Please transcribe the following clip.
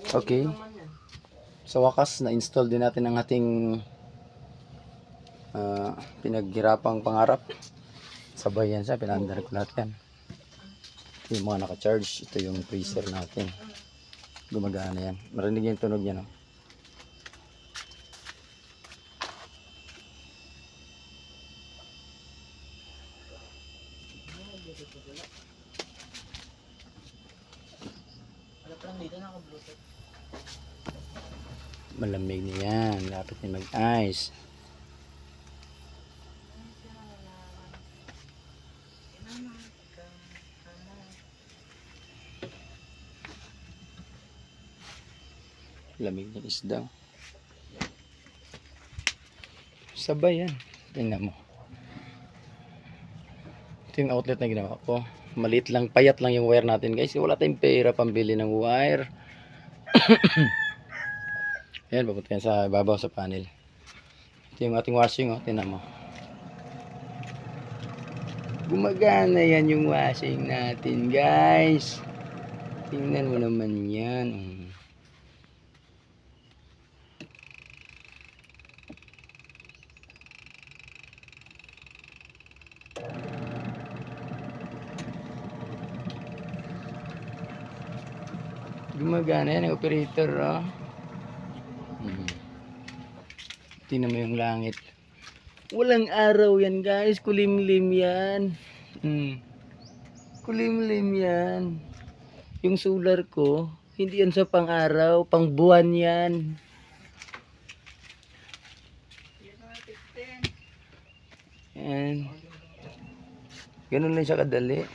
Okay. Sa wakas, na-install din natin ang ating pinaghirapang pangarap. Sabay yan siya, pinaandar ko lahat yan. Yung mga naka-charge, ito yung freezer natin. Gumagana yan. Marinig yung tunog yan. Oh. Malamig na yan. Lapit na mag-ice. Lamig ng isda. Sabay yan. Tingnan mo. Ito yung outlet na ginawa ko. Maliit lang, payat lang yung wire natin guys. Wala tayong pera pambili ng wire. Ayan, papunta yan sa ibabaw sa panel. Ito yung ating washing. Oh. Tingnan mo. Gumagana yan yung washing natin guys. Tingnan mo naman yan. Gumagana yan ang operator. Oh. Tingnan mo yung langit. Walang araw yan guys. Kulimlim yan. Kulimlim yan. Yung solar ko, hindi yan sa pang-araw, pang-buwan yan. Yan. Ganun lang siya kadali.